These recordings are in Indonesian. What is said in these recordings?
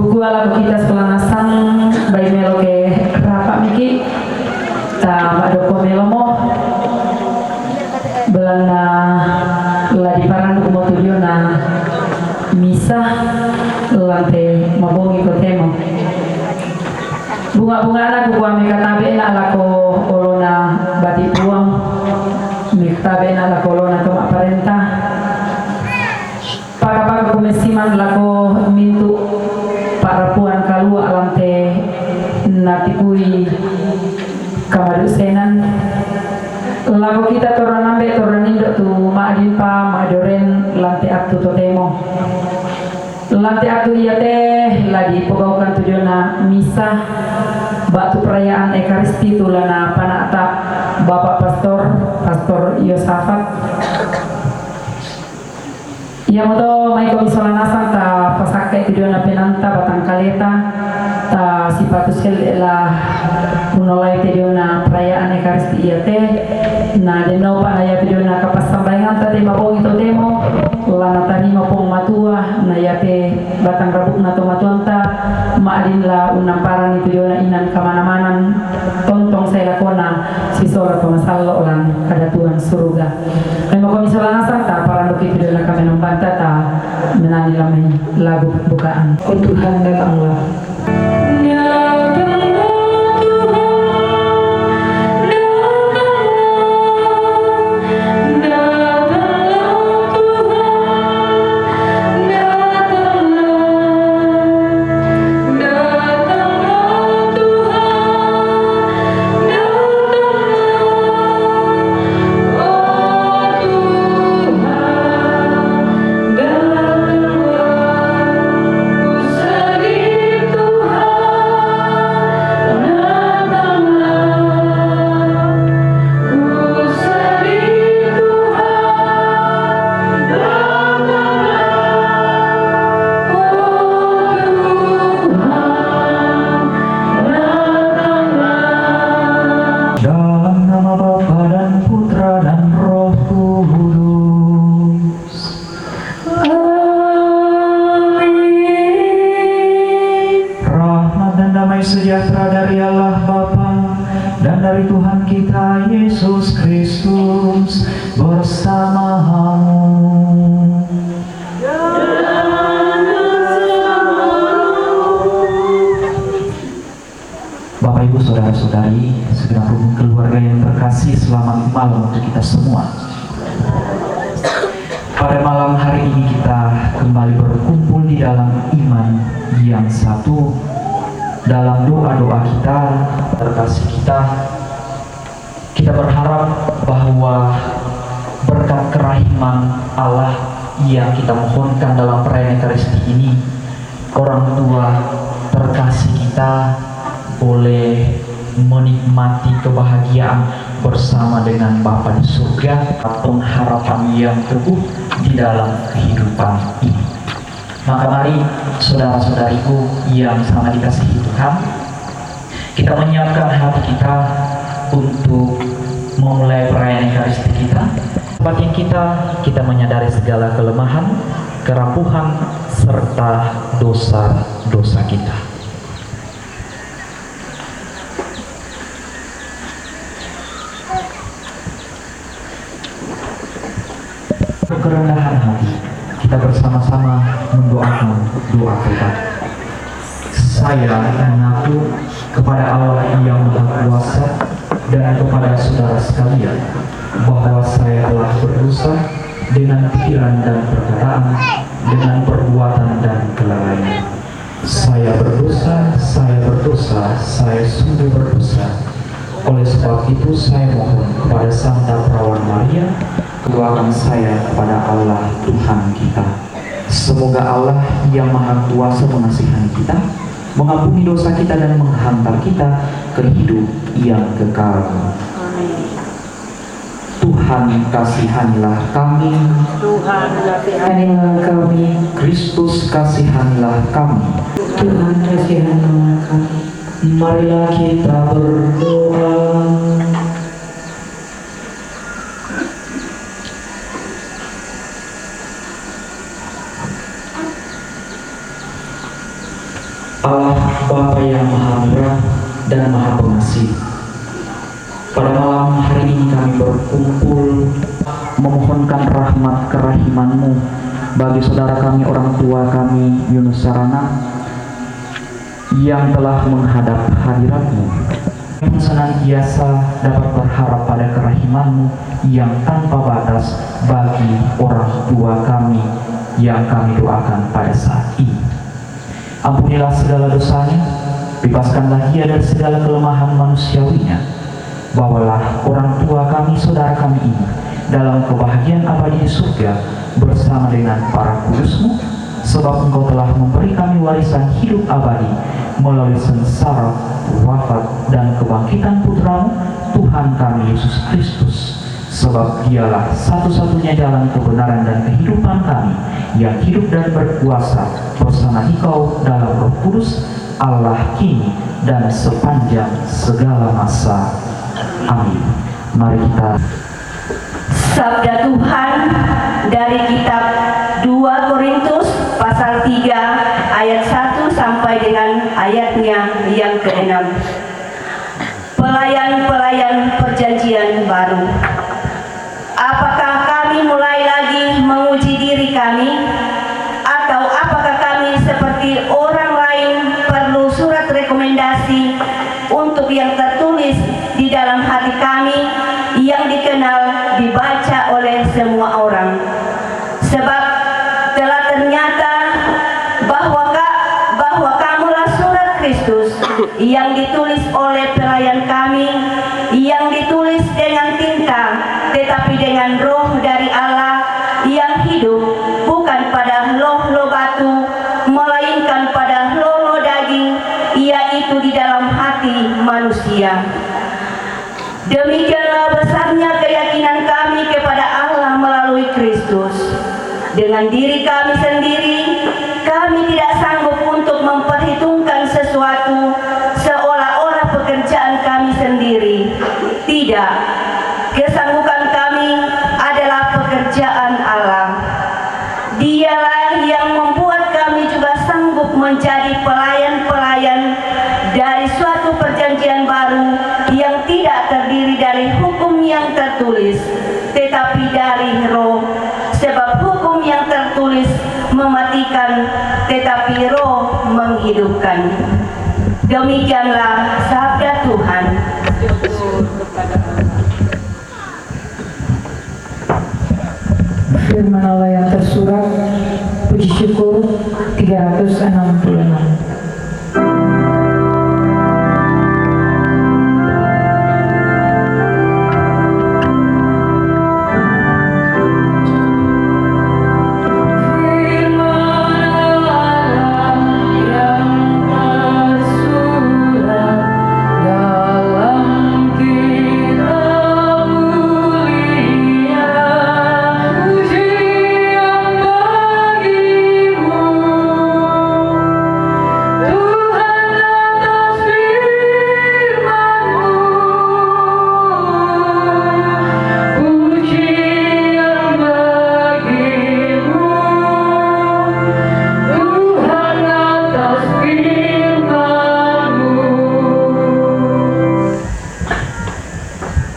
Buku ala kita selanasan bayi melo ke rapat miki ta madoko melo mo belana la di paran kumo tujuh na misa lante mabongi ko temo bunga-bunga na kukuha may katabi na ala ko kolona bati puang may katabi na ala kolona tuma parenta pagkapaga kumesiman lako mintu para puan kalua alante natikui kamadusenan lago kita toranambe toranindo tu maadin pa maadoren lante aktu totemo lante aktu iate lagi pegaukan tujuana misa batu perayaan ekaristi tulana panata Bapak Pastor Yosafat yang moto mai ko misolanasan ta pasakai tujuana penanta batang kaleta ta sipatus la punolai tujuana perayaan ekaristi iate na denau pa na ya tujuana kapasambayangan ta tema pong ito demo lana tanima pong matua na yate batang rabuk na tomatuanta maalin la unamparan itu tujuana inan kamana-manan tontong saya lakona sisora pemasallo lan kada Tuhan surga mai ko misolanasan ta para luki tujuana kami nombanta ta menani lamai lagu pembukaan oh Tuhan datanglah. Sejahtera dari Allah Bapa dan dari Tuhan kita Yesus Kristus bersamamu. Bapak Ibu Saudara-saudari, segenap rukun keluarga yang terkasih, selamat malam untuk kita semua. Pada malam hari ini kita kembali berkumpul di dalam iman yang satu, dalam doa-doa kita, terkasih kita berharap bahwa berkat kerahiman Allah yang kita mohonkan dalam perayaan Ekaristi ini, orang tua terkasih kita boleh menikmati kebahagiaan bersama dengan Bapa di surga, pengharapan yang teguh di dalam kehidupan ini. Maka mari saudara-saudariku yang sangat dikasihi Tuhan, kita menyiapkan hati kita untuk memulai perayaan Ekaristi kita. Tempat yang kita menyadari segala kelemahan, kerapuhan, serta dosa-dosa kita. Kerendahan hati, kita bersama-sama mendoakan doa kita. Saya mengaku kepada Allah yang Maha Kuasa dan kepada saudara sekalian bahwa saya telah berdosa dengan pikiran dan perkataan, dengan perbuatan dan kelalaian. Saya berdosa, saya sungguh berdosa. Oleh sebab itu saya mohon kepada Santa Perawan Maria, doakan saya kepada Allah Tuhan kita. Semoga Allah yang Maha Kuasa mengasihani kita, mengampuni dosa kita dan menghantar kita ke hidup yang kekal. Tuhan kasihanilah kami. Tuhan kasihanilah kami. Kristus kasihanilah kami. Tuhan kasihanilah kami. Marilah kita berdoa. Bapa yang Maha Murah dan Maha Pengasih, pada malam hari ini kami berkumpul memohonkan rahmat kerahiman-Mu bagi saudara kami, orang tua kami Yunus Sarana yang telah menghadap hadirat-Mu. Kami senantiasa dapat berharap pada kerahiman-Mu yang tanpa batas bagi orang tua kami yang kami doakan pada saat ini. Ampunilah segala dosanya, bebaskanlah dia dari segala kelemahan manusiawinya. Bawalah orang tua kami, saudara kami ini dalam kebahagiaan abadi di surga bersama dengan para kudus-Mu, sebab Engkau telah memberi kami warisan hidup abadi melalui sengsara, wafat, dan kebangkitan Putra-Mu, Tuhan kami Yesus Kristus. Sebab dialah satu-satunya jalan kebenaran dan kehidupan kami, yang hidup dan berkuasa bersama Engkau dalam Roh Kudus, Allah kini dan sepanjang segala masa. Amin. Mari kita Sabda Tuhan dari kitab 2 Korintus pasal 3 ayat 1 sampai dengan ayatnya yang ke-6. Pelayan-pelayan perjanjian baru. Apakah kami mulai lagi menguji diri kami? Atau apakah kami seperti orang lain perlu surat rekomendasi untuk yang tertulis di dalam hati kami, yang dikenal, dibaca oleh semua orang? Sebab telah ternyata bahwa kamulah surat Kristus yang ditulis oleh pelayan kami, yang ditulis dengan tinta, tetapi dengan Roh dari Allah yang hidup, bukan pada loh-loh batu, melainkan pada loh-loh daging, yaitu di dalam hati manusia. Demikianlah besarnya keyakinan kami kepada Allah melalui Kristus. Dengan diri kami sendiri, kami tidak sanggup untuk memperhitungkan sesuatu seolah-olah pekerjaan kami sendiri. Tidak, kesanggupan kami adalah pekerjaan Allah. Dialah yang membuat kami juga sanggup menjadi pelayan-pelayan dari suatu perjanjian baru yang tidak terdiri dari hukum yang tertulis, tetapi dari Roh. Sebab hukum yang tertulis mematikan, tetapi Roh menghidupkan. Demikianlah sabda Tuhan. Firman Allah yang tersurat, puji syukur 366.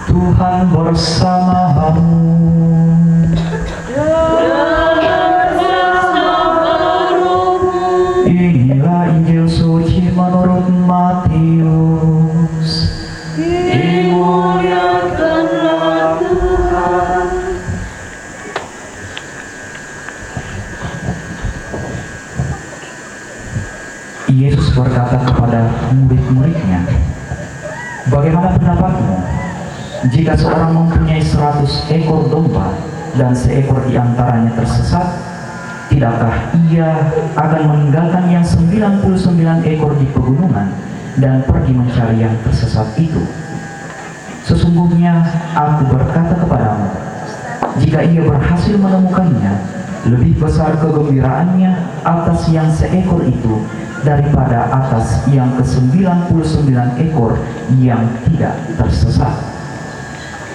Tuhan bersamamu. Inilah Injil suci menurut Matius. Dimuliakanlah Tuhan. Yesus berkata kepada murid-muridnya, "Bagaimana pendapatmu? Jika seorang mempunyai 100 ekor domba dan seekor di antaranya tersesat, tidakkah ia akan meninggalkan yang 99 ekor di pegunungan dan pergi mencari yang tersesat itu? Sesungguhnya aku berkata kepadamu, jika ia berhasil menemukannya, lebih besar kegembiraannya atas yang seekor itu daripada atas yang ke-99 ekor yang tidak tersesat.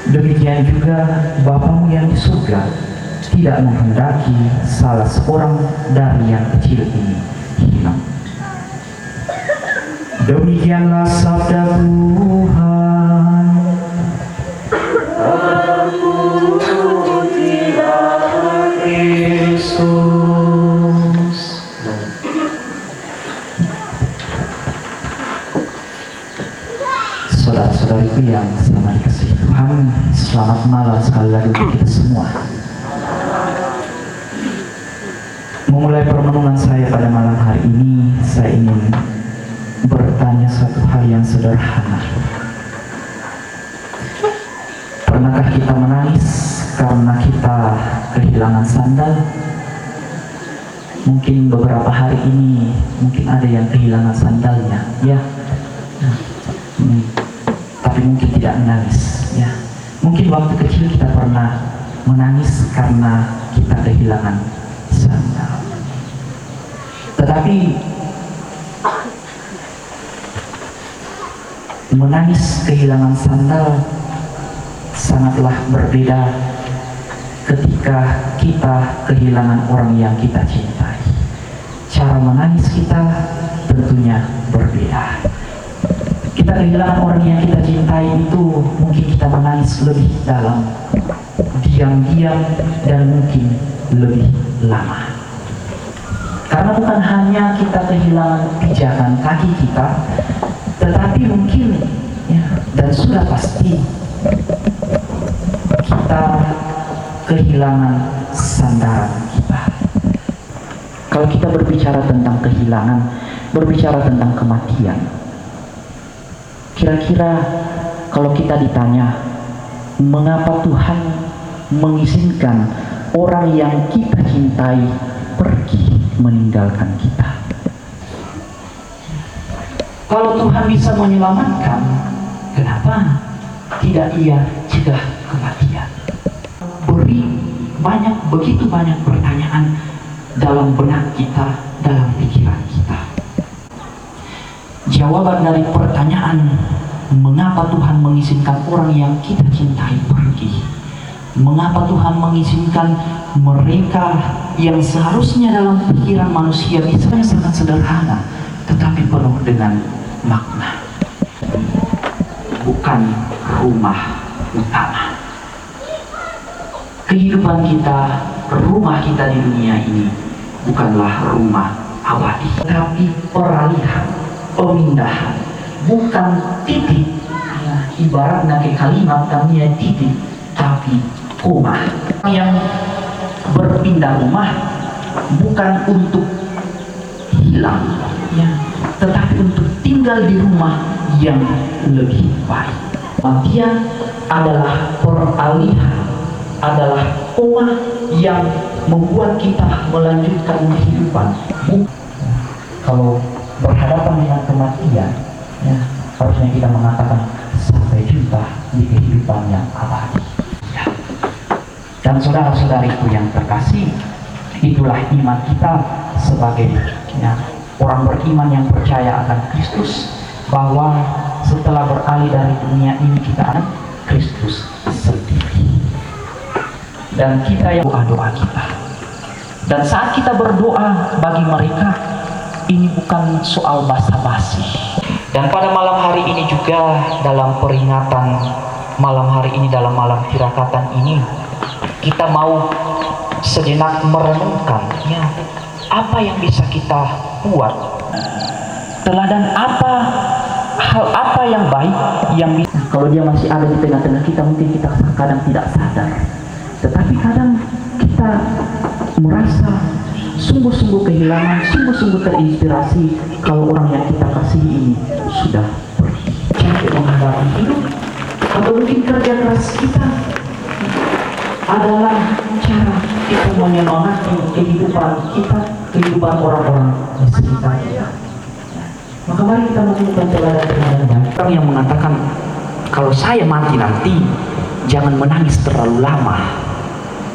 Demikian juga Bapamu yang di surga tidak menghendaki salah seorang dari yang kecil ini hilang." Demikianlah sabda Tuhan. Yesus. Saudara-saudariku yang sangat dikasihi Tuhan, selamat malam sekali lagi untuk kita semua. Memulai permenungan saya pada malam hari ini, saya ingin bertanya satu hal yang sederhana. Pernahkah kita menangis karena kita kehilangan sandal? Mungkin beberapa hari ini, mungkin ada yang kehilangan sandalnya, ya. Tapi mungkin tidak menangis, ya. Mungkin waktu kecil kita pernah menangis karena kita kehilangan sandal. Tetapi menangis kehilangan sandal sangatlah berbeda ketika kita kehilangan orang yang kita cintai. Cara menangis kita tentunya berbeda. Kita kehilangan orang yang kita cintai itu mungkin kita menangis lebih dalam, diam-diam, dan mungkin lebih lama. Karena bukan hanya kita kehilangan pijakan kaki kita, tetapi mungkin ya, dan sudah pasti kita kehilangan sandaran kita. Kalau kita berbicara tentang kehilangan, berbicara tentang kematian, kira-kira kalau kita ditanya mengapa Tuhan mengizinkan orang yang kita cintai pergi meninggalkan kita? Kalau Tuhan bisa menyelamatkan, kenapa tidak Ia cegah kematian? Begitu banyak pertanyaan dalam benak kita, dalam pikiran kita. Jawaban dari pertanyaan mengapa Tuhan mengizinkan orang yang kita cintai pergi, mengapa Tuhan mengizinkan mereka yang seharusnya dalam pikiran manusia bisa sangat sederhana, tetapi penuh dengan makna. Bukan rumah utama. Kehidupan kita, rumah kita di dunia ini bukanlah rumah abadi, tapi peralihan, pemindahan, bukan titik. Ya, ibaratnya ke kalimat namanya titik, tapi koma. Yang berpindah rumah bukan untuk hilang, ya, tetapi untuk tinggal di rumah yang lebih baik. Kematian adalah peralihan, adalah koma yang membuat kita melanjutkan kehidupan. Kalau berhadapan dengan kematian, ya, harusnya kita mengatakan sampai jumpa di kehidupan yang abadi. Ya. Dan saudara-saudariku yang terkasih, itulah iman kita sebagai ya, orang beriman yang percaya akan Kristus, bahwa setelah beralih dari dunia ini kita akan Kristus sendiri. Dan kita yang doa kita. Dan saat kita berdoa bagi mereka, ini bukan soal basa-basi. Dan pada malam hari ini juga, dalam peringatan malam hari ini, dalam malam tirakatan ini, kita mau sejenak merenungkan ya, apa yang bisa kita buat, teladan apa, hal apa yang baik yang bisa. Kalau dia masih ada di tengah-tengah kita, mungkin kita kadang tidak sadar, tetapi kadang kita merasa sungguh-sungguh kehilangan, sungguh-sungguh terinspirasi kalau orang yang kita kasihi ini sudah pergi. Capek menghadapi hidup, atau mungkin kerja keras kita adalah cara kita menyemangati kehidupan kita, kehidupan orang-orang di sekitar kita. Maka mari kita menemukan teladan-teladan baik. Orang yang mengatakan, kalau saya mati nanti, jangan menangis terlalu lama.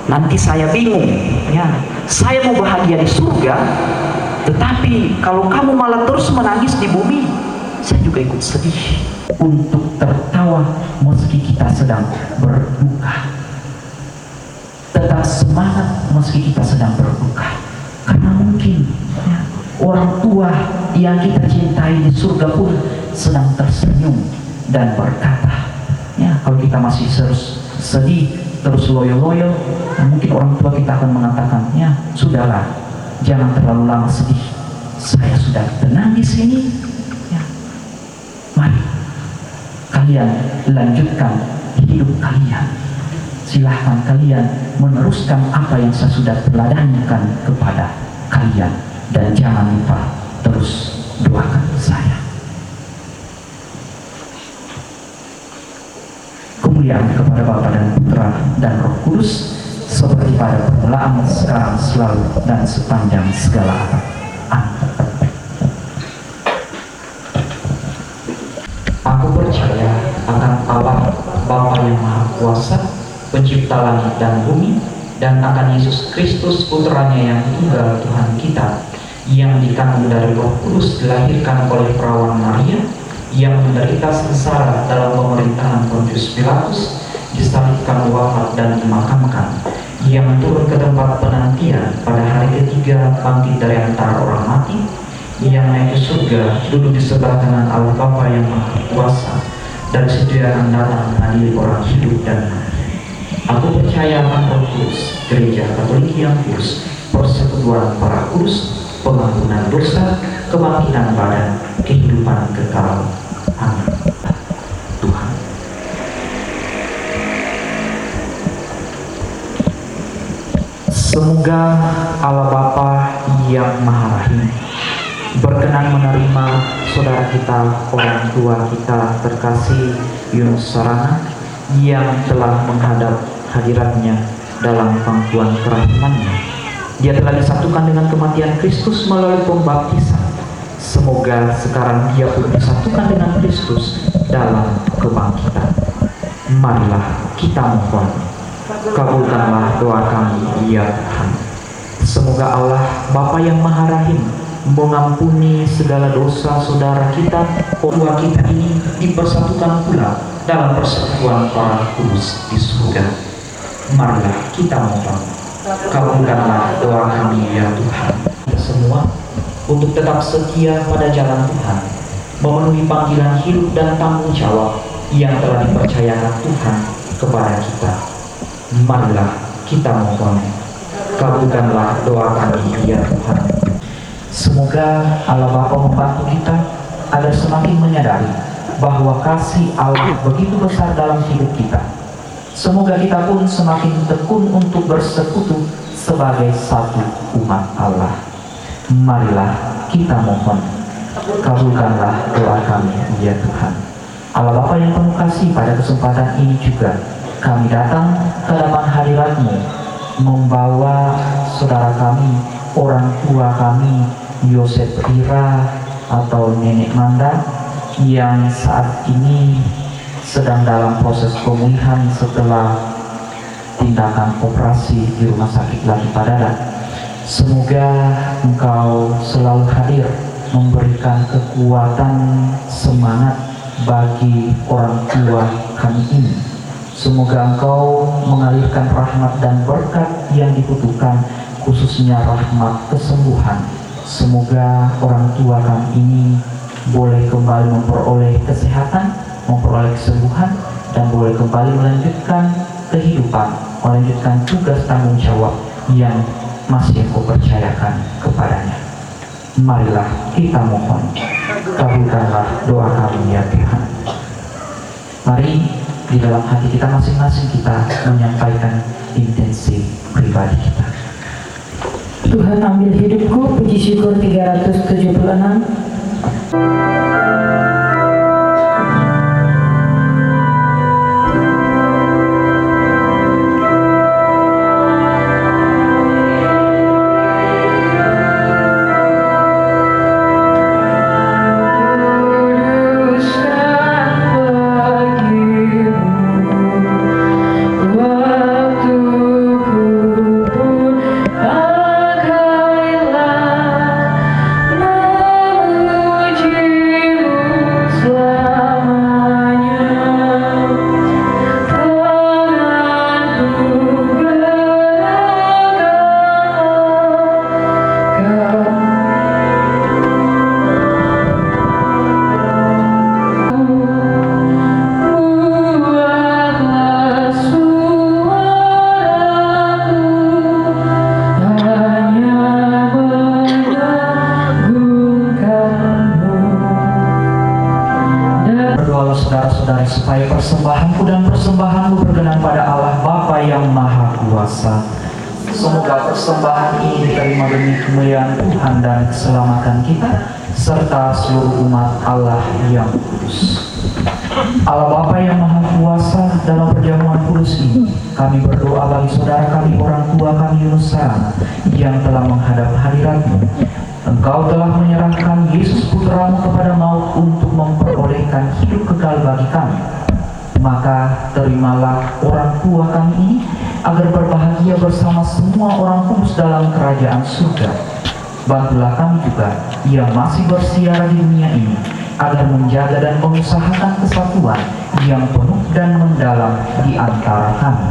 Nanti saya bingung, ya. Saya mau bahagia di surga, tetapi kalau kamu malah terus menangis di bumi, saya juga ikut sedih. Untuk tertawa meski kita sedang berduka, tetap semangat meski kita sedang berduka, karena mungkin ya, orang tua yang kita cintai di surga pun sedang tersenyum dan berkata, ya, kalau kita masih terus sedih, terus loyo-loyo, mungkin orang tua kita akan mengatakan, ya sudahlah, jangan terlalu lama sedih, saya sudah tenang di sini, ya, mari kalian lanjutkan hidup kalian, silahkan kalian meneruskan apa yang saya sudah teladankan kepada kalian, dan jangan lupa terus doakan saya. Kemuliaan kepada Bapa dan Putra dan Roh Kudus, seperti pada permulaan, sekarang, selalu, dan sepanjang segala abad. Amin. Aku percaya akan Allah Bapa yang Maha Kuasa, Pencipta langit dan bumi, dan akan Yesus Kristus Putranya yang tunggal Tuhan kita, yang dikandung dari Roh Kudus, dilahirkan oleh perawan Maria, yang menderita sengsara dalam pemerintahan Pontius Pilatus, disalibkan, wafat, dan dimakamkan, yang turun ke tempat penantian, pada hari ketiga bangkit dari antara orang mati, yang naik ke surga, duduk di sebelah kanan Allah Bapa yang Maha Kuasa, dan sedia akan datang mengadili orang hidup dan mati. Aku percaya akan Roh Kudus, Gereja Katolik yang kudus, persekutuan para kudus, pengampunan dosa, kebangkitan badan, kehidupan kekal. Amin. Tuhan. Semoga Allah Bapa yang Maha Rahim berkenan menerima saudara kita, orang tua kita terkasih Yunus Sarana, yang telah menghadap hadiratnya dalam pangkuan kerahimannya. Dia telah disatukan dengan kematian Kristus melalui pembaptisan. Semoga sekarang dia pun disatukan dengan Kristus dalam kebangkitan. Marilah kita mohon, kabulkanlah doa kami, ya Tuhan. Semoga Allah Bapa yang Maha Rahim mengampuni segala dosa saudara kita, orang kita ini dipersatukan pula dalam persekutuan para kudus di surga. Marilah kita mohon, kabulkanlah doa kami, ya Tuhan. Kita semua untuk tetap setia pada jalan Tuhan, memenuhi panggilan hidup dan tanggung jawab yang telah dipercayakan Tuhan kepada kita. Marilah kita mohon, kabulkanlah doa kami, ya Tuhan. Semoga Allah Bapa membantu kita agar semakin menyadari bahwa kasih Allah begitu besar dalam hidup kita. Semoga kita pun semakin tekun untuk bersekutu sebagai satu umat Allah. Marilah kita mohon, kabulkanlah doa kami, ya Tuhan. Allah Bapa yang penuh kasih, pada kesempatan ini juga kami datang ke hadapan hadirat-Mu, membawa saudara kami, orang tua kami, Yosef Ira atau Nenek Manda, yang saat ini sedang dalam proses pemulihan setelah tindakan operasi di Rumah Sakit Laki Padada. Semoga Engkau selalu hadir, memberikan kekuatan, semangat bagi orang tua kami ini. Semoga Engkau mengalirkan rahmat dan berkat yang dibutuhkan, khususnya rahmat kesembuhan. Semoga orang tua kami ini boleh kembali memperoleh kesehatan, memperoleh kesembuhan, dan boleh kembali melanjutkan kehidupan, melanjutkan tugas tanggung jawab yang masih Engkau percayakan kepadanya. Marilah kita mohon, kabulkanlah doa kami, ya Tuhan. Mari di dalam hati kita masing-masing kita menyampaikan intensi pribadi kita. Tuhan ambil hidupku, puji syukur 376. Memuji supaya persembahanku dan persembahanmu berkenan pada Allah Bapa yang Maha Kuasa. Semoga persembahan ini diterima demi kemuliaan Tuhan dan keselamatan kita serta seluruh umat Allah yang kudus. Allah Bapa yang Maha Kuasa, dalam perjamuan kudus ini kami berdoa bagi saudara kami, orang tua kami Yunusana yang telah menghadap hadirat-Mu. Engkau telah menyerahkan Yesus Putramu kepada maut untuk memperolehkan hidup kekal bagi kami. Maka terimalah orang tua kami ini agar berbahagia bersama semua orang kudus dalam kerajaan surga. Bantulah kami juga yang masih bersiara di dunia ini agar menjaga dan mengusahakan kesatuan yang penuh dan mendalam di antara kami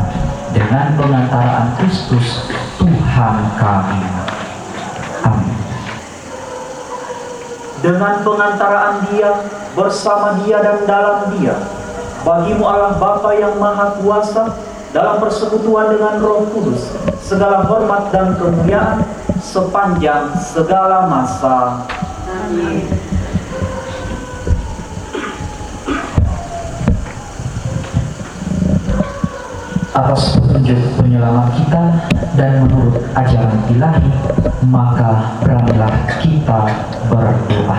dengan pengantaraan Kristus Tuhan kami. Amin. Dengan pengantaraan Dia, bersama Dia dan dalam Dia, bagimu Allah Bapa yang Maha Kuasa, dalam persekutuan dengan Roh Kudus, segala hormat dan kemuliaan sepanjang segala masa. Amin. Atas petunjuk penyelamat kita dan menurut ajaran ilahi, maka beranilah kita berdoa.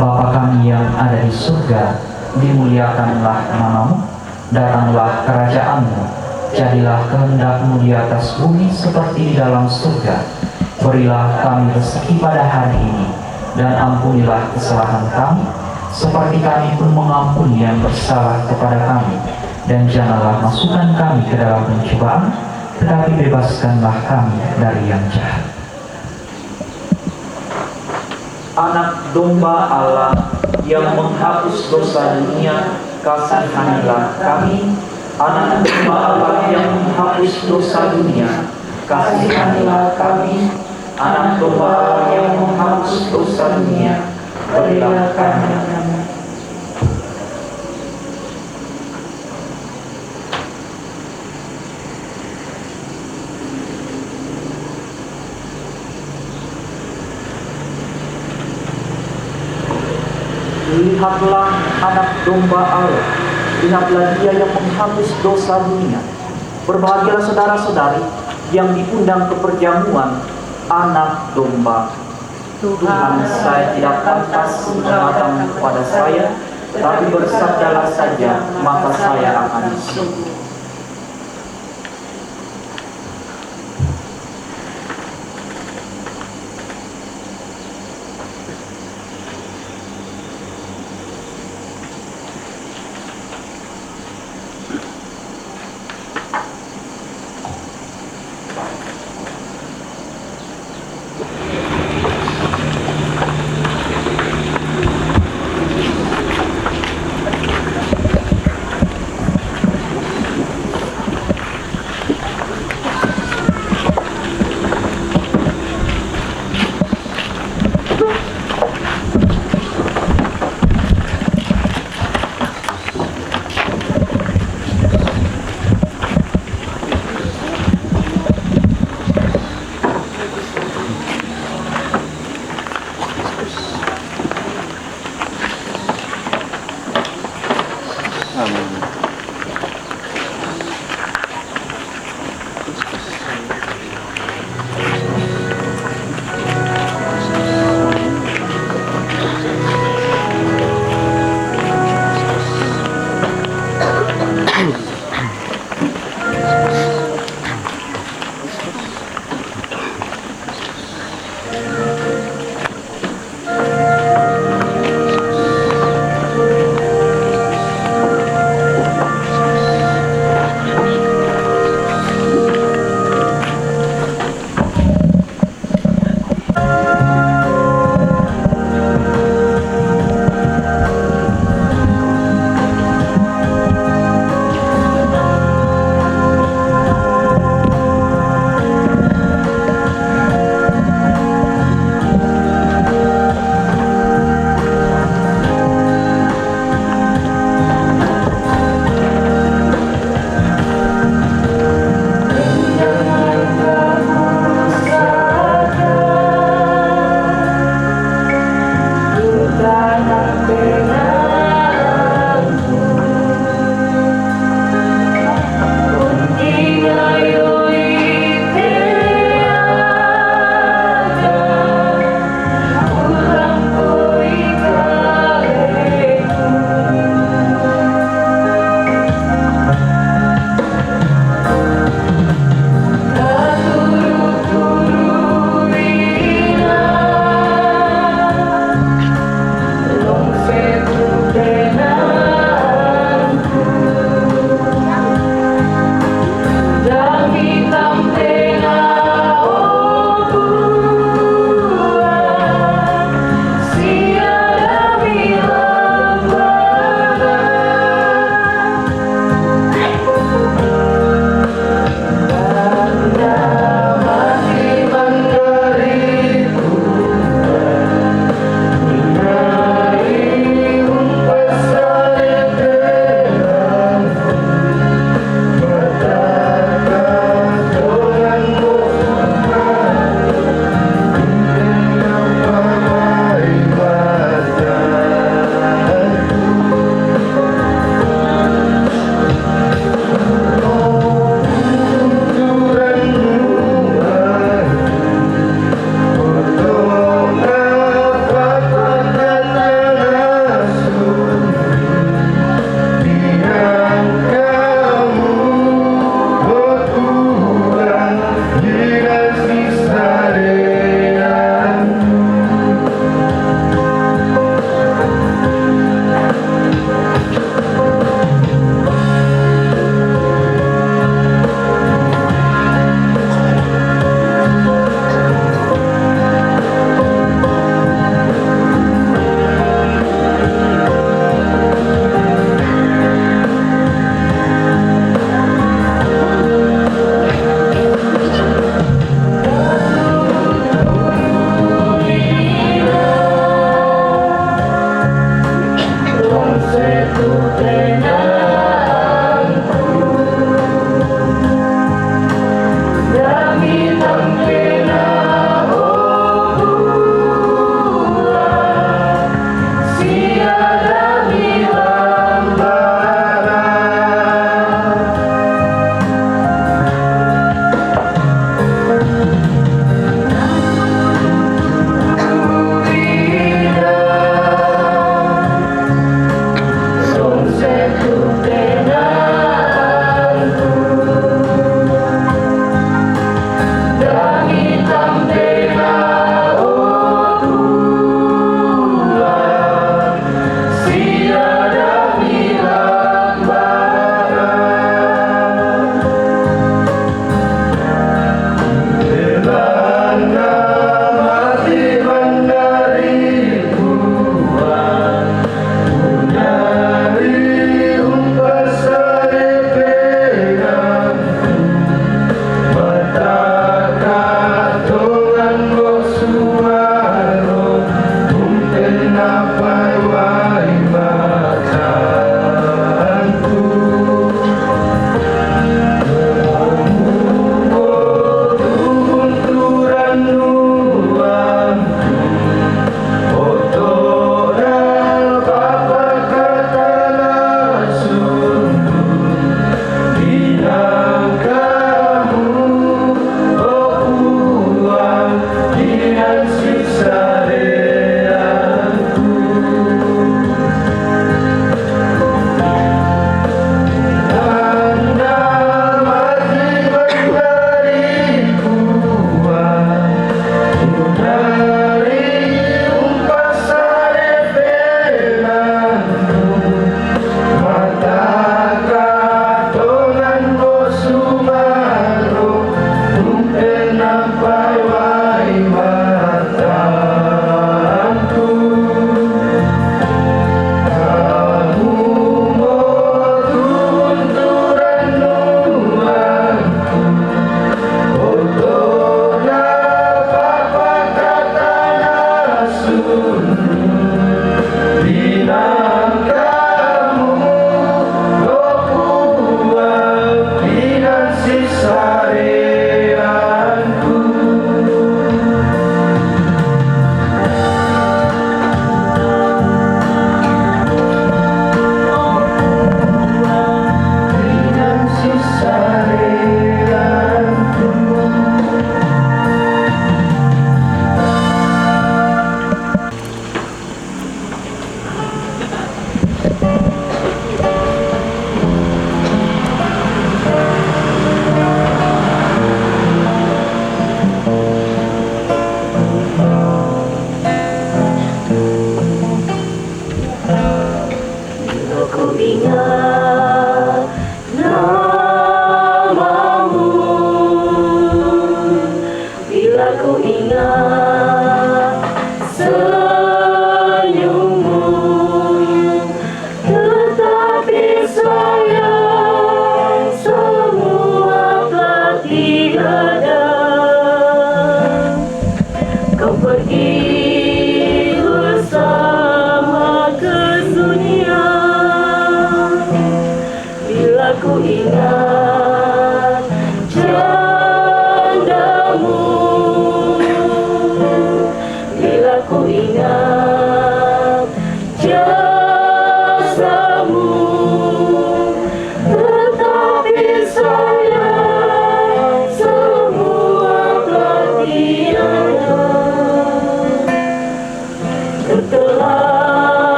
Bapa kami yang ada di surga, dimuliakanlah namamu, datanglah kerajaan-Mu, jadilah kehendak-Mu di atas bumi seperti di dalam surga. Berilah kami rezeki pada hari ini, dan ampunilah kesalahan kami, seperti kami pun mengampuni yang bersalah kepada kami. Dan janganlah masukkan kami ke dalam pencobaan, tetapi bebaskanlah kami dari yang jahat. Anak domba Allah yang menghapus dosa dunia, kasihanilah kami. Anak domba Allah yang menghapus dosa dunia, kasihanilah kami. Anak domba Allah yang menghapus dosa dunia, berilah kami. Lihatlah anak domba Allah, lihatlah Dia yang menghapus dosa dunia. Berbahagialah saudara-saudari yang diundang ke perjamuan anak domba. Tuhan, saya tidak pantas datang kepada saya, tapi bersabdalah saja, maka saya akan sembuh.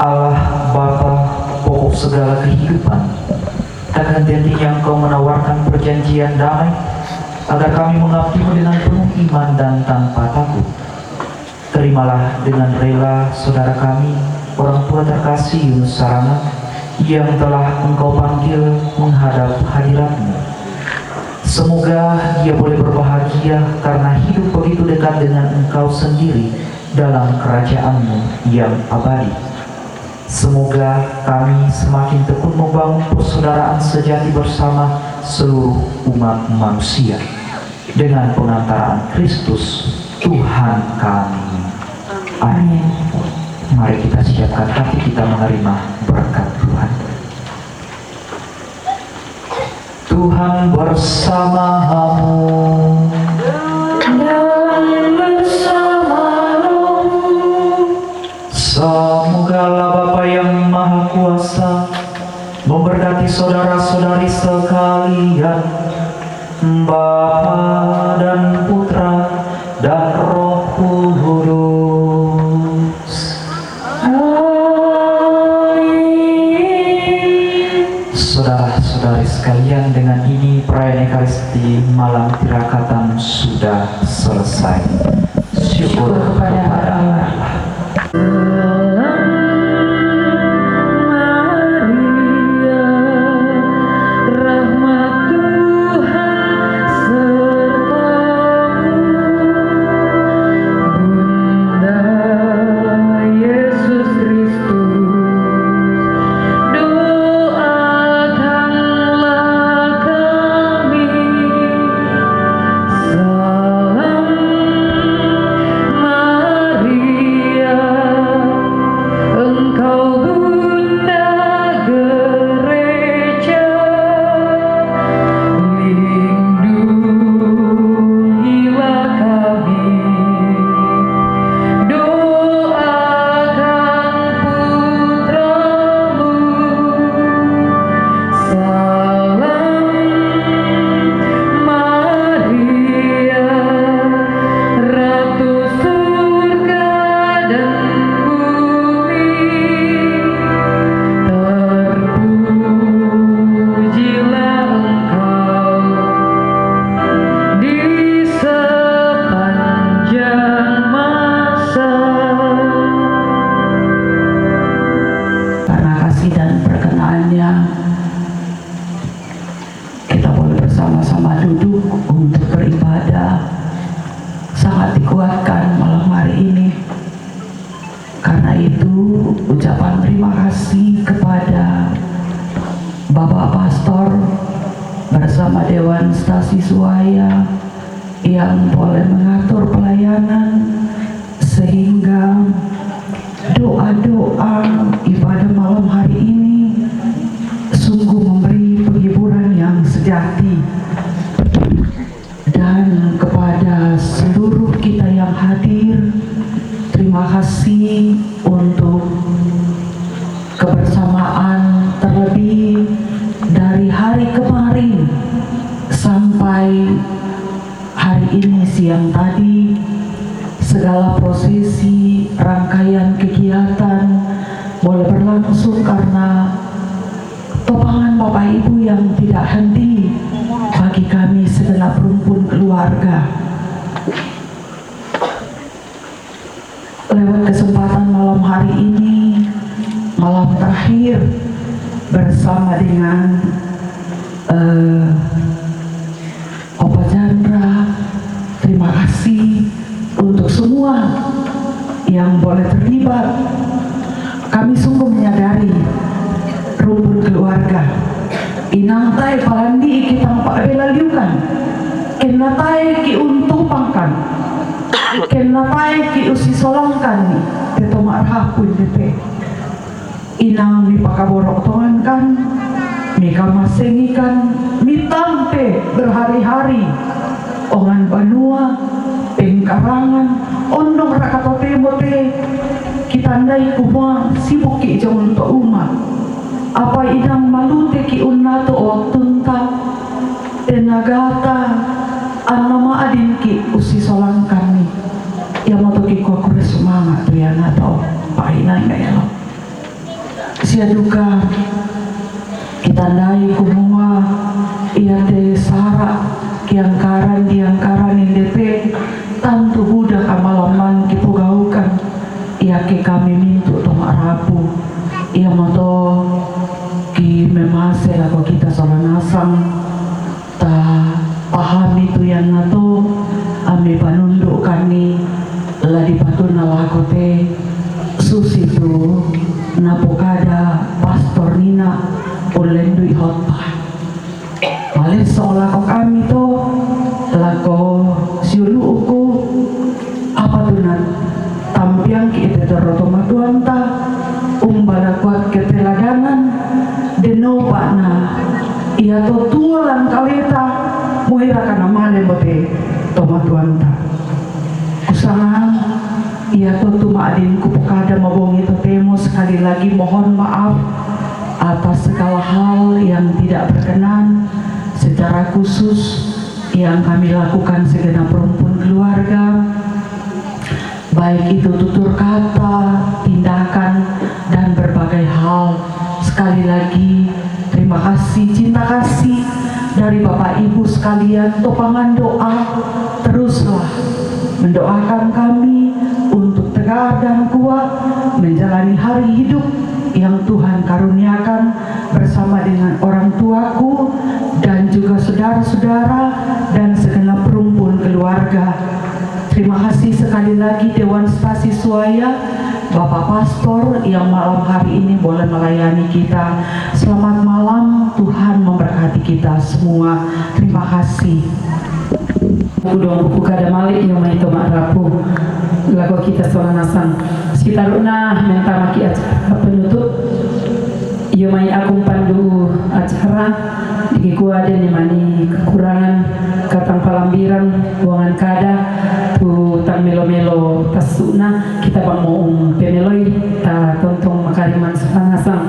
Allah Bapa pokok segala kehidupan, dan henti-hentinya Engkau menawarkan perjanjian damai agar kami mengabdimu dengan penuh iman dan tanpa takut. Terimalah dengan rela saudara kami, orang tua terkasih Yunus Sarana, yang telah Engkau panggil menghadap hadirat-Mu. Semoga dia boleh berbahagia karena hidup begitu dekat dengan Engkau sendiri dalam kerajaan-Mu yang abadi. Semoga kami semakin tekun membangun persaudaraan sejati bersama seluruh umat manusia dengan pengantaraan Kristus Tuhan kami. Amin. Mari kita siapkan hati kita menerima berkat Tuhan. Tuhan bersamamu. Semoga Bapa yang Maha Kuasa memberkati saudara-saudari sekalian, Bapa dan Putra dan Roh Kudus. Amin. Saudara-saudari sekalian, dengan ini perayaan Ekaristi malam tirakatan sudah selesai. Syukur kepada Allah. Bersama Dewan Stasi Suaya yang boleh mengatur pelayanan sehingga doa-doa ibadah malam hari ini sungguh memberi penghiburan yang sejati. Dan kepada seluruh kita yang hadir, terima kasih untuk kebersamaan, terlebih dari hari kemarin sampai hari ini siang tadi. Segala prosesi rangkaian kegiatan boleh berlangsung karena topangan Bapak Ibu yang tidak henti bagi kami segenap rumpun keluarga. Lewat kesempatan malam hari ini, malam terakhir bersama dengan Opa Chandra, terima kasih untuk semua yang boleh terlibat. Kami sungguh menyadari rumpun keluarga inang tai palandi kita pak belaliukan, kena tai ki untung pangkan, kena tai ki usi solongkan teto marhapun depe inang mi pakaborok tongan kan, mika masengikan mitampe berhari-hari ongan banua pengkarangan ondong rakatote mote kita ndai kumua sibuk ki jong untuk umat apa inang malute ki unnato waktunta tenagata anama adin ki usi solang kami ya moto ki ko semangat tu ya nato paina ya lo sia duka kita ndai kumua ia te sara kiangkaran diangkaran indepe tantu budak amalaman kipugaukan ia ke kami mintu toma rapu ia moto ki memase ako kita solanasang ta pahami tu yang nato ami panunduk kani ladi patuna lakote susitu napokada pastor Nina ulendui hotpah malih seolah kok kami to lako siulu uku apa tunan tampiang ki ite toroto maduanta umbala kuat keteladanan denopana ia to tualan kaleta muira kana male bote tomatuanta kusangan ia to tuma adin kupukada mabongi to temo sekali lagi mohon maaf atas segala hal yang tidak berkenan secara khusus yang kami lakukan segenap rumpun keluarga baik itu tutur kata, tindakan dan berbagai hal. Sekali lagi terima kasih, cinta kasih dari Bapak Ibu sekalian, topangan doa teruslah mendoakan kami untuk tegar dan kuat menjalani hari hidup yang Tuhan karuniakan bersama dengan orang tuaku dan juga saudara-saudara dan segenap rumpun keluarga. Terima kasih sekali lagi Dewan Stasi Suaya, Bapak Pastor yang malam hari ini boleh melayani kita. Selamat malam, Tuhan memberkati kita semua. Terima kasih. Udong buku kada malik yang main tomak rapu lagu kita solanasang sitaruna menta maki acara penutup yang main akung pandu acara di gua ada mani kekurangan katang palambiran buangan kada tu tak melo-melo tasuna kita bangun pemeloi ta tontong makariman solanasang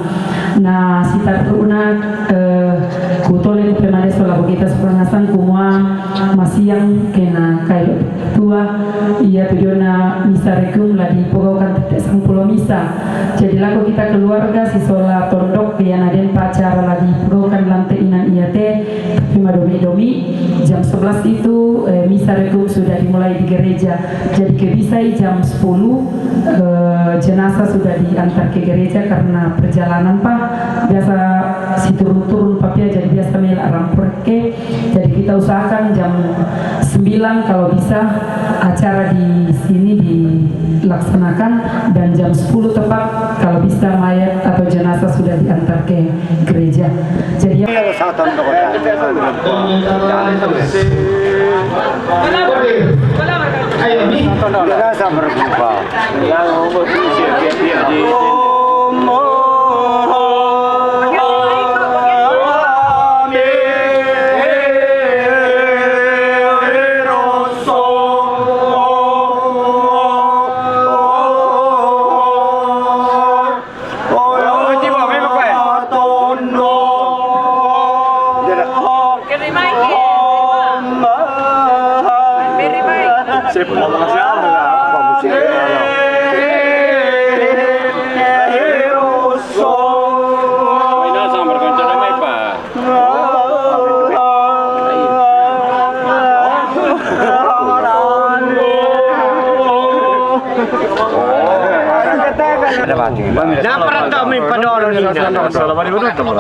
na sitaruna kutole pemade lagu kita solanasang kumua masiang kena kayo tua ia tujuana misa rekum lagi pokokkan tetes pulau misa jadi lagu kita keluarga si sola tondok yang ada pacar lagi pokokkan lantai inan ia teh tapi madomi-domi jam 11 itu misa rekum sudah dimulai di gereja jadi kebisai jam 10 jenazah sudah diantar ke gereja karena perjalanan pak biasa si turun-turun papia jadi biasa mel rampurke jadi kita usahakan jam 9 kalau bisa acara di sini dilaksanakan dan jam 10 tepat kalau bisa mayat atau jenazah sudah diantar ke gereja. Jadi Nah, perantau mi padolo ni na. Salah balik betul.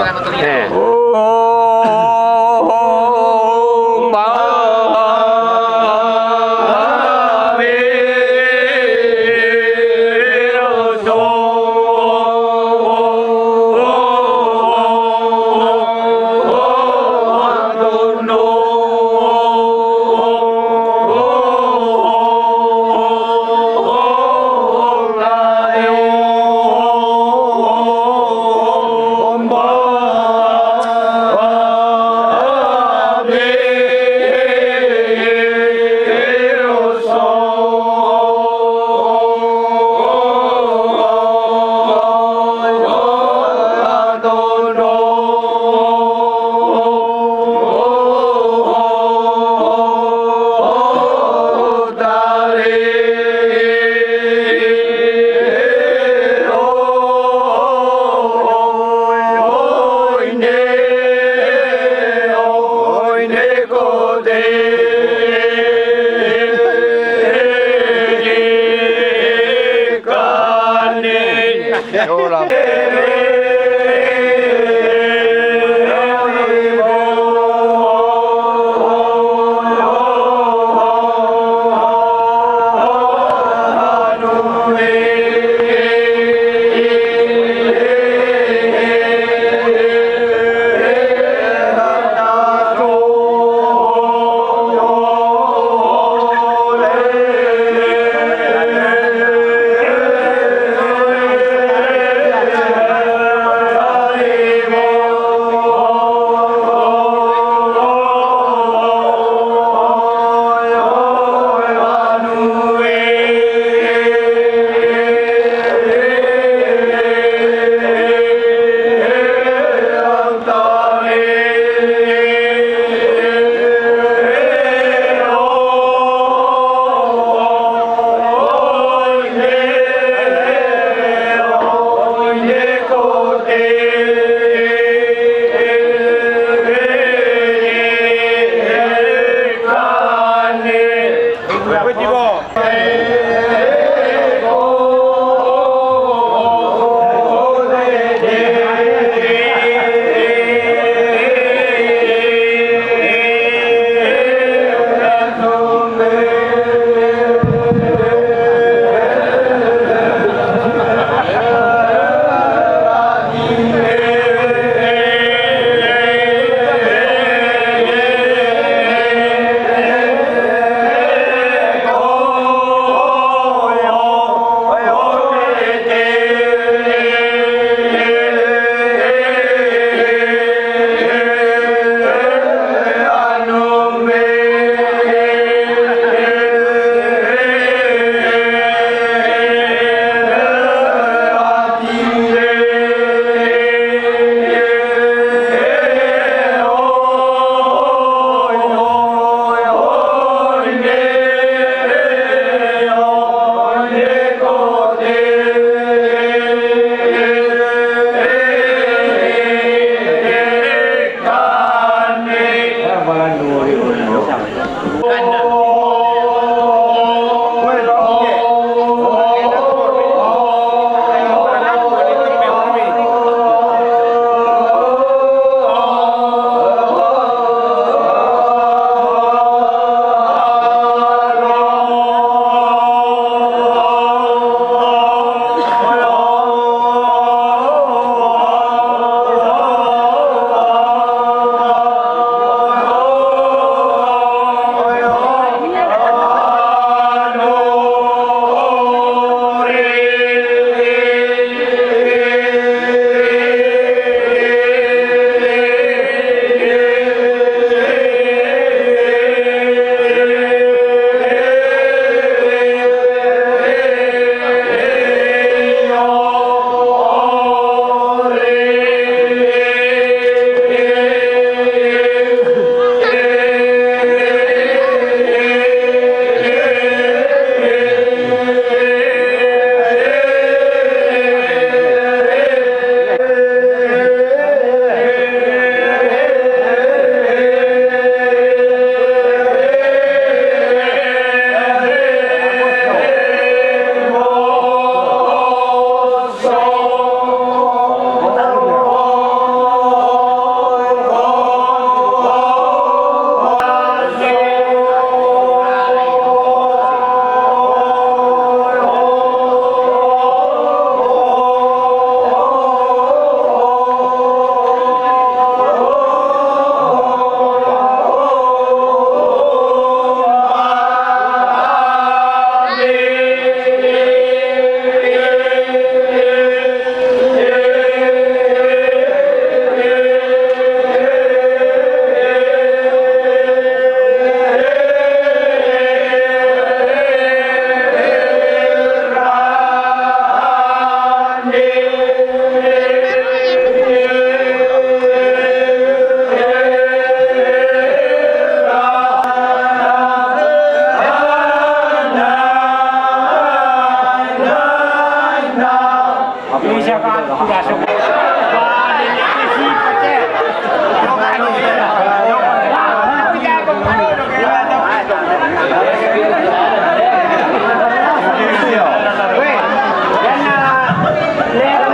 Weh,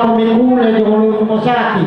pemikul di Ulu Sumosati.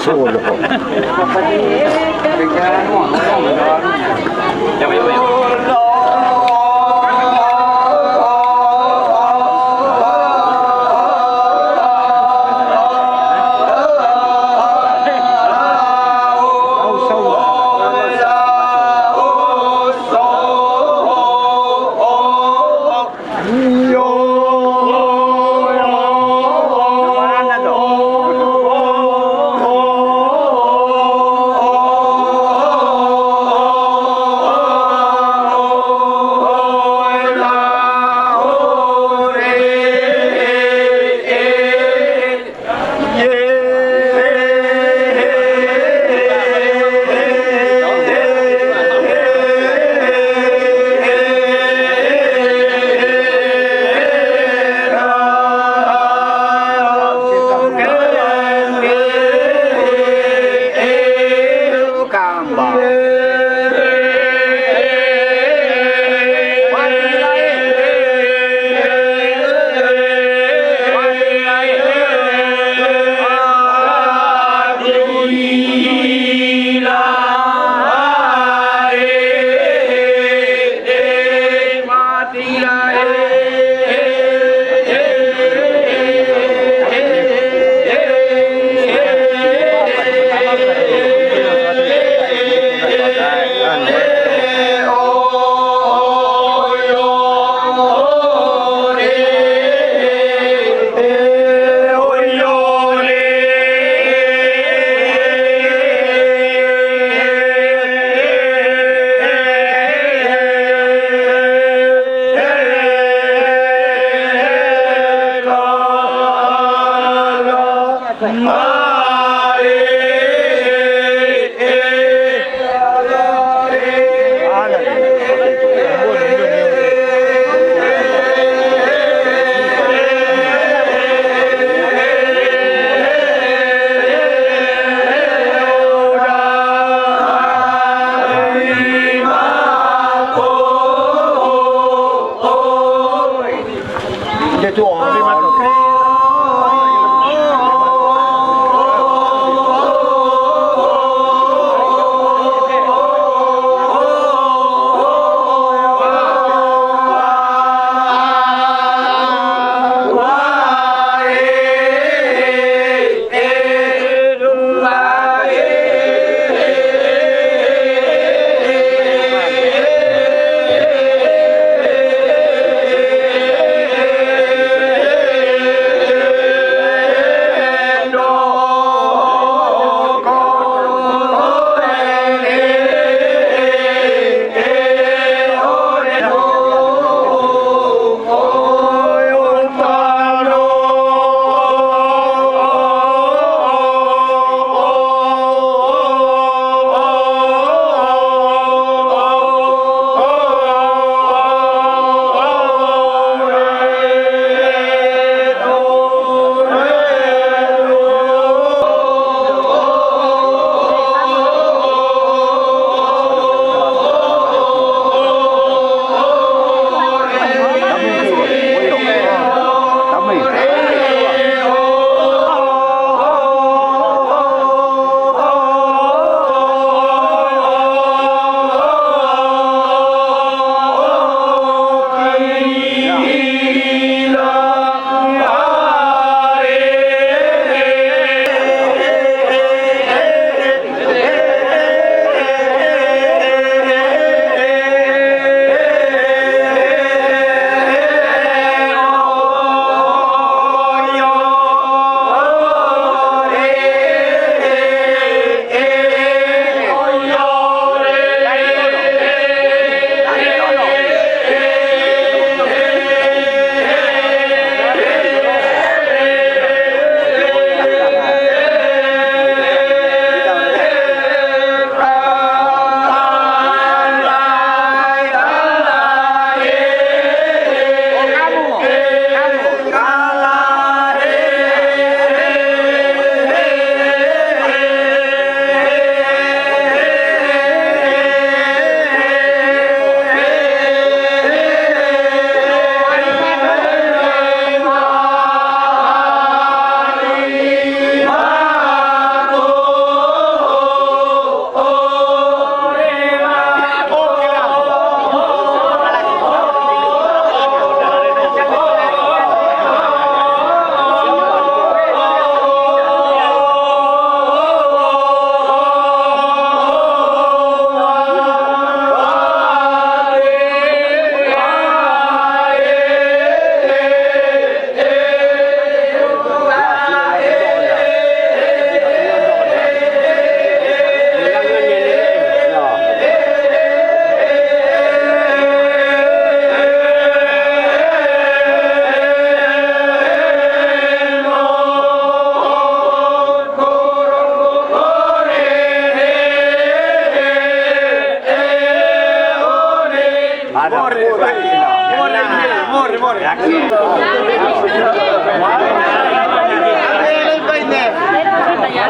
Oh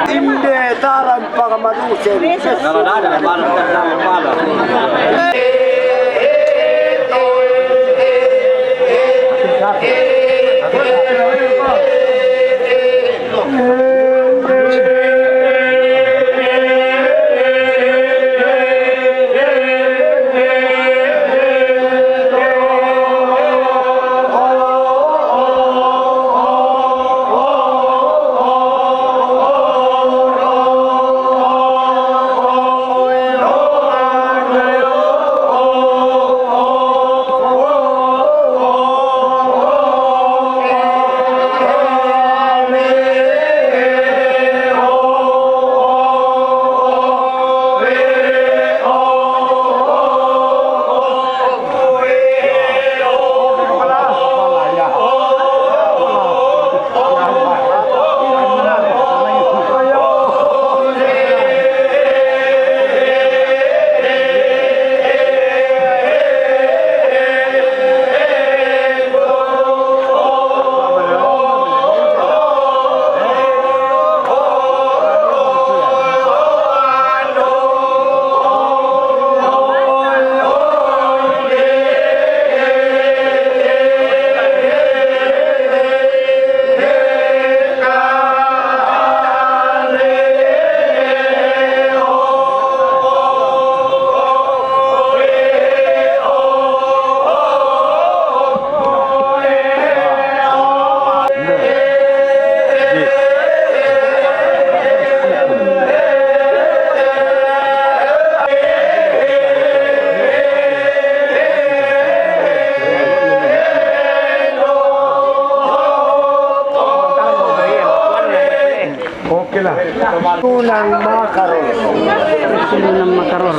Inde taran pagamaduse. Unang makaron. Unang makaron.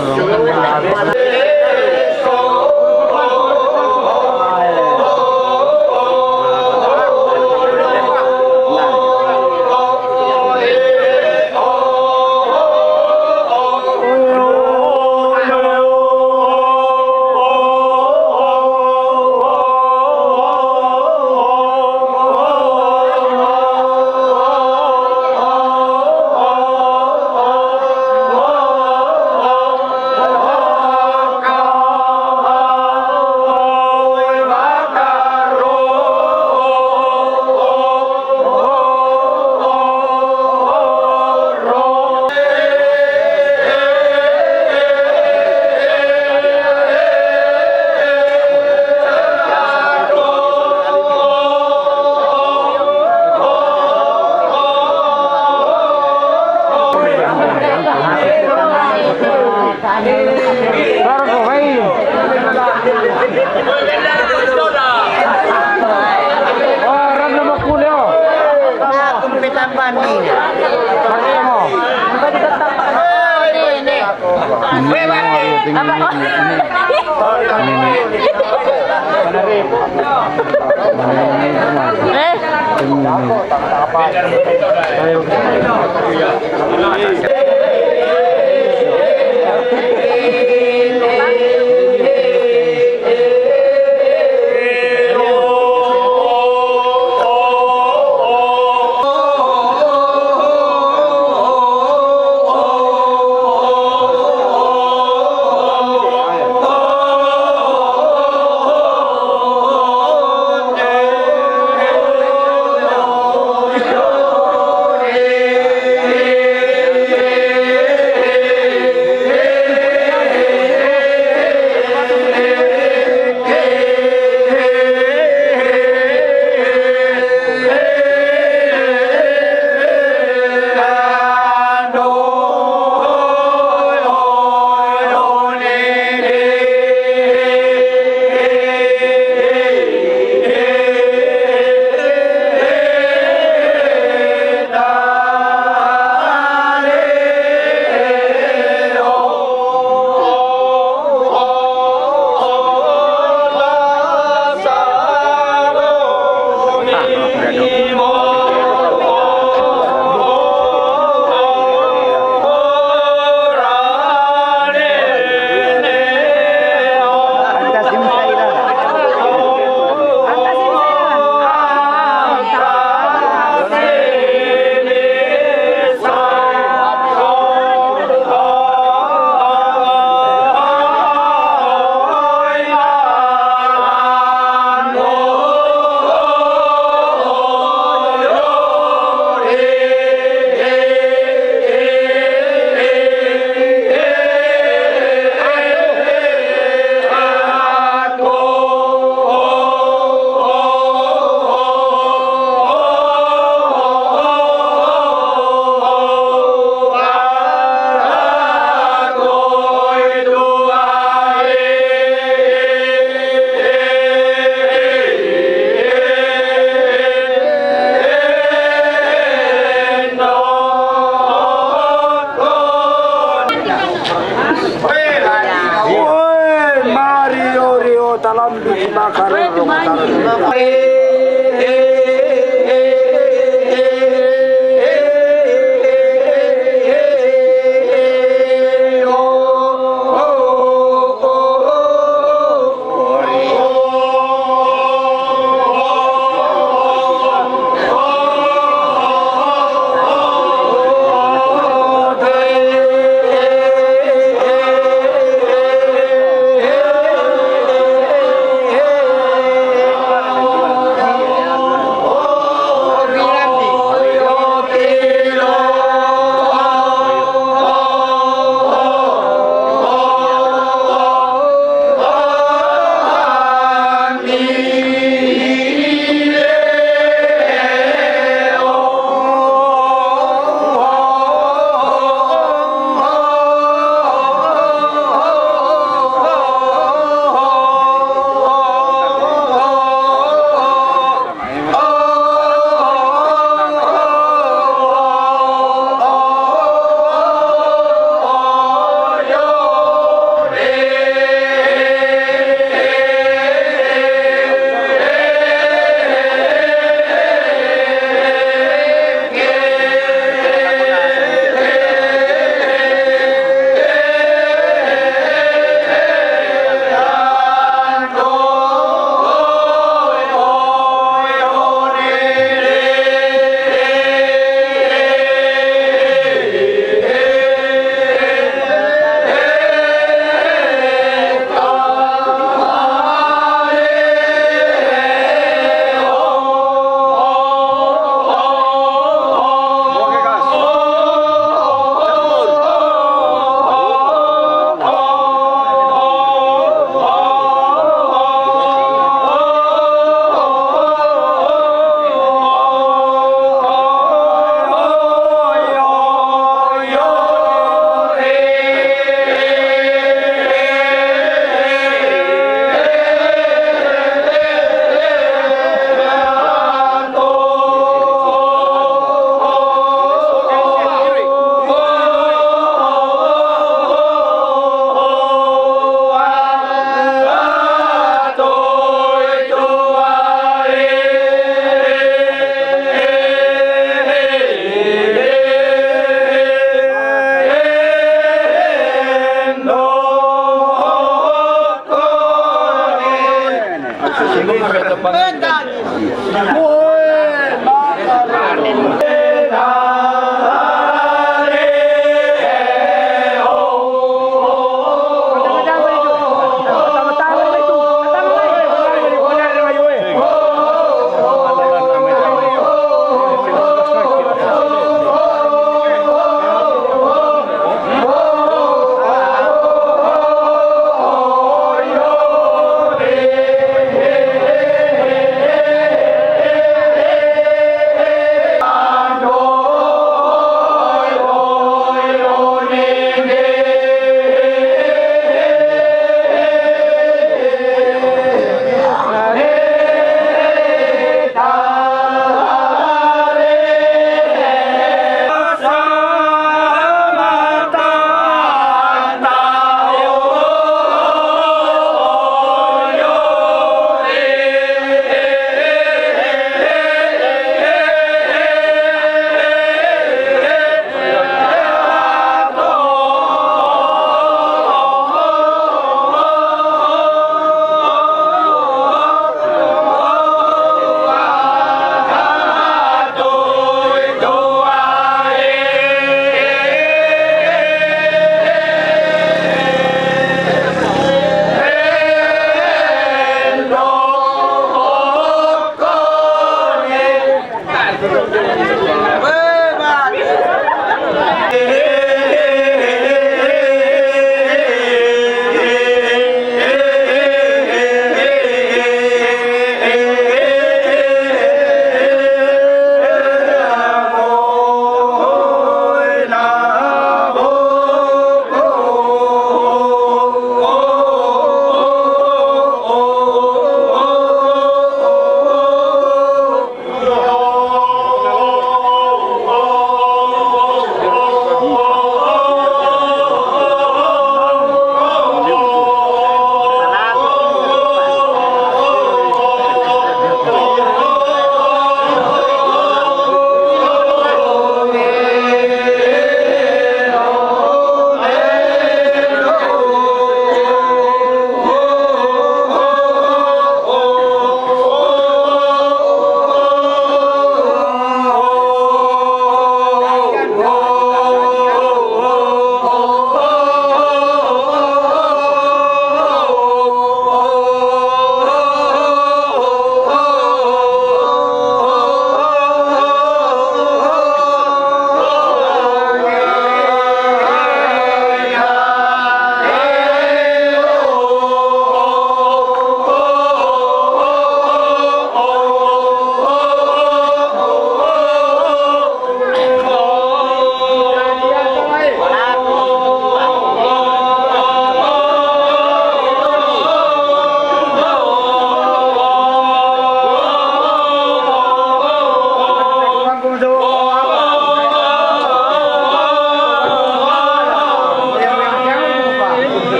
talambik makarong makarong.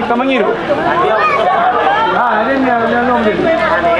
kamangiru. Ah, ini yang ngomong.